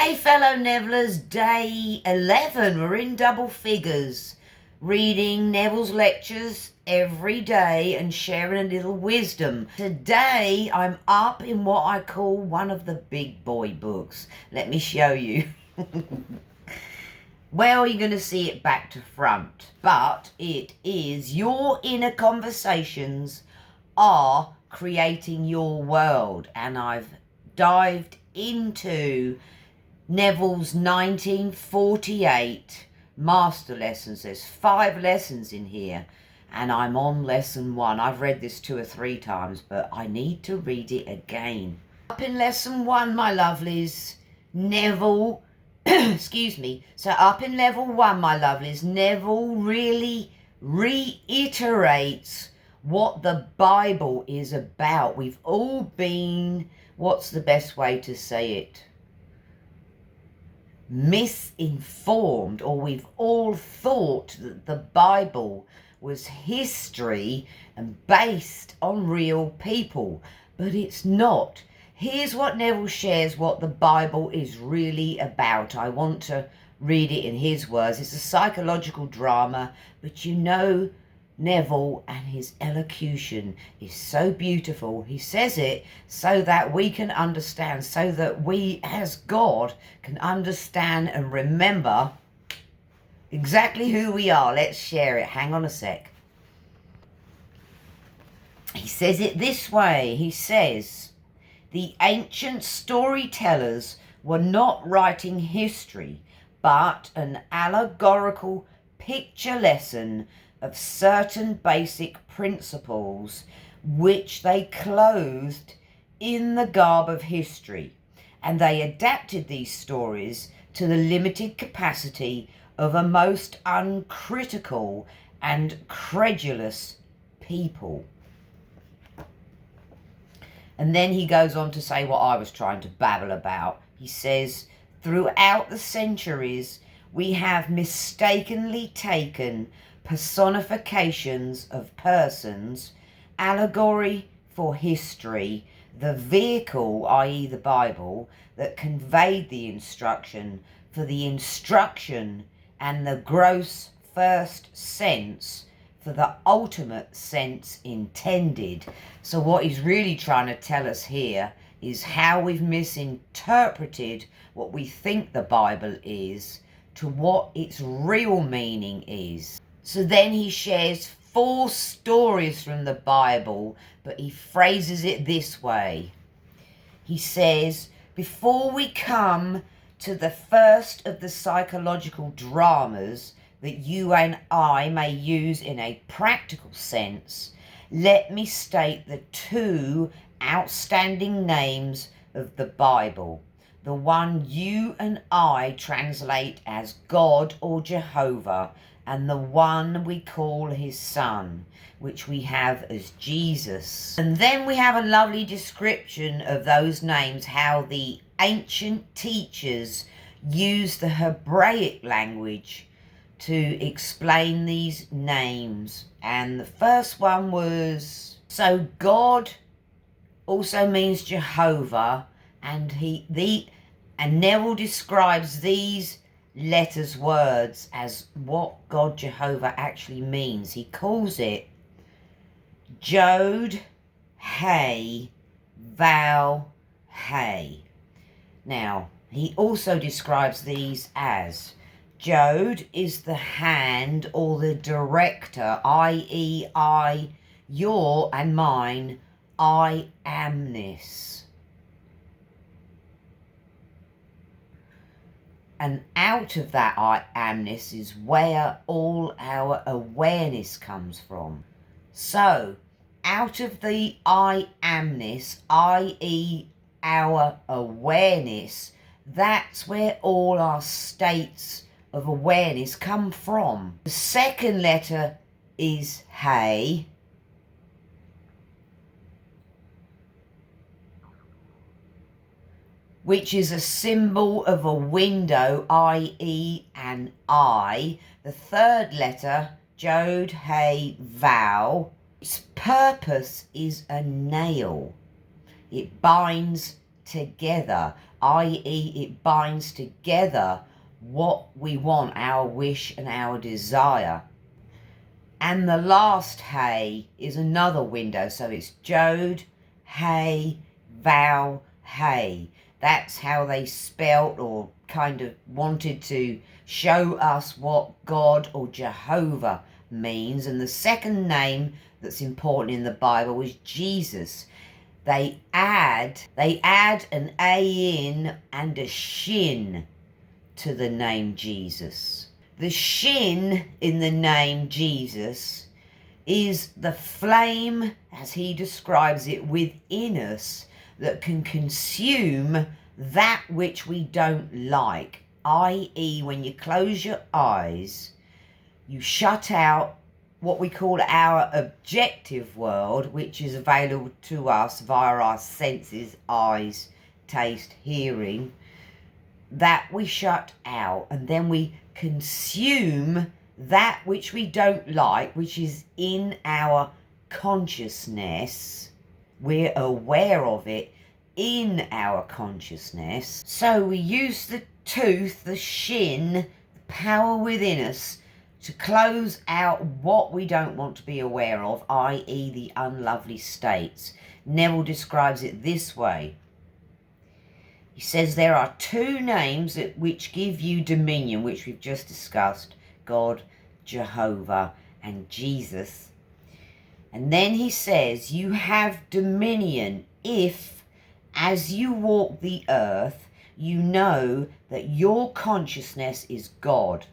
Hey fellow Nevillers, day 11, we're in double figures, reading Neville's lectures every day and sharing a little wisdom. Today I'm up in what I call one of the big boy books. Let me show you. Well, you're going to see it back to front, but it is Your Inner Conversations Are Creating Your World, and I've dived into Neville's 1948 master lessons. There's 5 lessons in here, and I'm on lesson 1. I've read this 2 or 3 times, but I need to read it again. Up in lesson 1, my lovelies, Neville, excuse me, so up in level 1, my lovelies, Neville really reiterates what the Bible is about. We've all been, what's the best way to say it? Misinformed, or we've all thought that the Bible was history and based on real people, but it's not. Here's what Neville shares what the Bible is really about. I want to read it in his words. It's a psychological drama, but you know Neville and his elocution is so beautiful. He says it so that we can understand, so that we as God can understand and remember exactly who we are. Let's share it. Hang on a sec. He says it this way. He says, the ancient storytellers were not writing history, but an allegorical picture lesson of certain basic principles which they clothed in the garb of history, and they adapted these stories to the limited capacity of a most uncritical and credulous people. And then he goes on to say what I was trying to babble about. He says, throughout the centuries, we have mistakenly taken personifications of persons, allegory for history, the vehicle, i.e. the Bible, that conveyed the instruction for the instruction, and the gross first sense for the ultimate sense intended. So what he's really trying to tell us here is how we've misinterpreted what we think the Bible is to what its real meaning is. So then he shares 4 stories from the Bible, but he phrases it this way. He says, before we come to the first of the psychological dramas that you and I may use in a practical sense, let me state the 2 outstanding names of the Bible. The one you and I translate as God or Jehovah, and the one we call his son, which we have as Jesus. And then we have a lovely description of those names, how the ancient teachers used the Hebraic language to explain these names. And the first one was, so God also means Jehovah, and Neville describes these letters, words, as what God Jehovah actually means. He calls it GOD JEHOVAH. Now, he also describes these as GOD is the hand or the director, i.e. I, your and mine, I amness. And out of that I amness is where all our awareness comes from. So, out of the I amness, i.e. our awareness, that's where all our states of awareness come from. The second letter is Hey, which is a symbol of a window, i.e. an eye. The third letter, GOD JEHOVAH, its purpose is a nail. It binds together, i.e. it binds together what we want, our wish and our desire. And the last hey is another window, so it's Jod, hey, Vow, hey. That's how they spelt or kind of wanted to show us what God or Jehovah means. And the second name that's important in the Bible is Jesus. They add an A in and a shin to the name Jesus. The shin in the name Jesus is the flame, as he describes it, within us that can consume that which we don't like. I.e., when you close your eyes, you shut out what we call our objective world, which is available to us via our senses, eyes, taste, hearing. That we shut out, and then we consume that which we don't like, which is in our consciousness. We're aware of it in our consciousness. So we use the tooth, the shin, the power within us to close out what we don't want to be aware of, i.e. the unlovely states. Neville describes it this way. He says there are two names which give you dominion, which we've just discussed, God, Jehovah, and Jesus. And then he says you have dominion if, as you walk the earth, you know that your consciousness is God,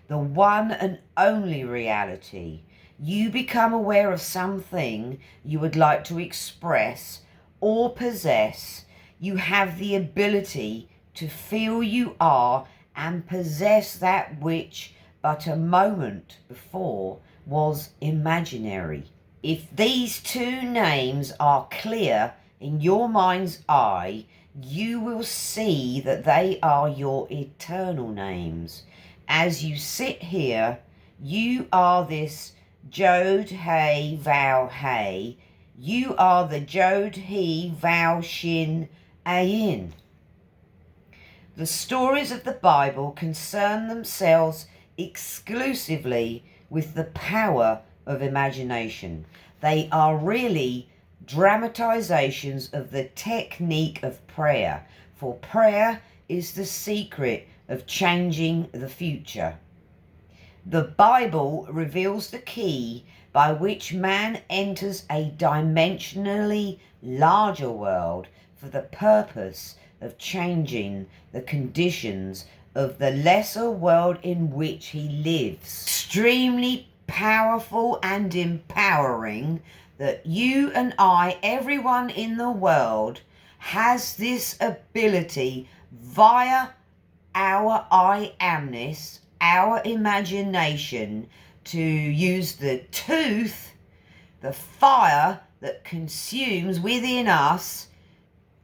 the one and only reality. You become aware of something you would like to express or possess. You have the ability to feel you are and possess that which but a moment before was imaginary. If these two names are clear in your mind's eye, you will see that they are your eternal names. As you sit here, you are this Jod, hey, Vow, hey. You are the Jod, he, Vow, shin, ayin. The stories of the Bible concern themselves exclusively with the power of imagination. They are really dramatizations of the technique of prayer, for prayer is the secret of changing the future. The Bible reveals the key by which man enters a dimensionally larger world for the purpose of changing the conditions of the lesser world in which he lives. Extremely powerful and empowering that you and I, everyone in the world, has this ability via our I amness, our imagination, to use the tooth, the fire that consumes within us,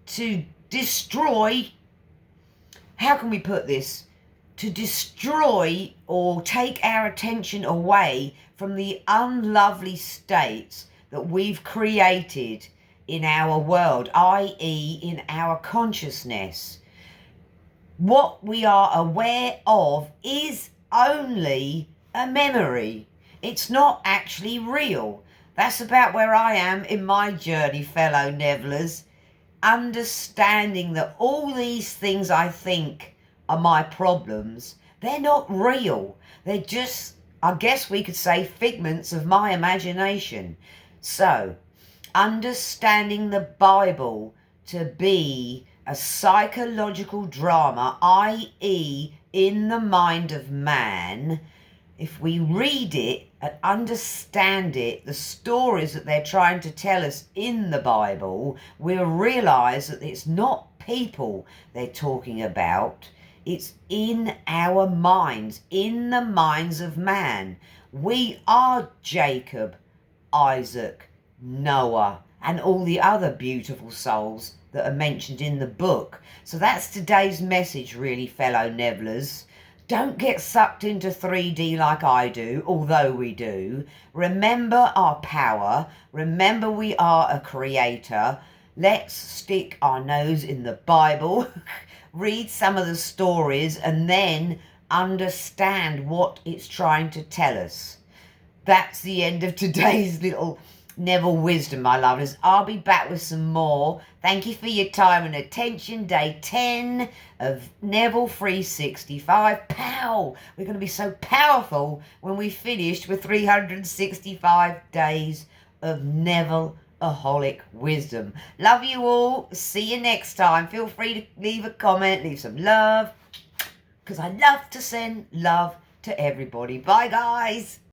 to destroy, how can we put this? To destroy or take our attention away from the unlovely states that we've created in our world, i.e. in our consciousness. What we are aware of is only a memory. It's not actually real. That's about where I am in my journey, fellow Nevillers. Understanding that all these things I think are my problems, they're not real. They're just, I guess we could say, figments of my imagination. So, understanding the Bible to be a psychological drama, i.e. in the mind of man, if we read it and understand it, the stories that they're trying to tell us in the Bible, we'll realise that it's not people they're talking about. It's in our minds, in the minds of man. We are Jacob, Isaac, Noah, and all the other beautiful souls that are mentioned in the book. So that's today's message, really, fellow Nevillers. Don't get sucked into 3D like I do, although we do. Remember our power. Remember we are a creator. Let's stick our nose in the Bible read some of the stories and then understand what it's trying to tell us. That's the end of today's little Neville wisdom, my lovers. I'll be back with some more. Thank you for your time and attention. Day 10 of Neville 365. Pow! We're going to be so powerful when we finished with 365 days of Neville-aholic wisdom. Love you all. See you next time. Feel free to leave a comment, leave some love, because I love to send love to everybody. Bye, guys.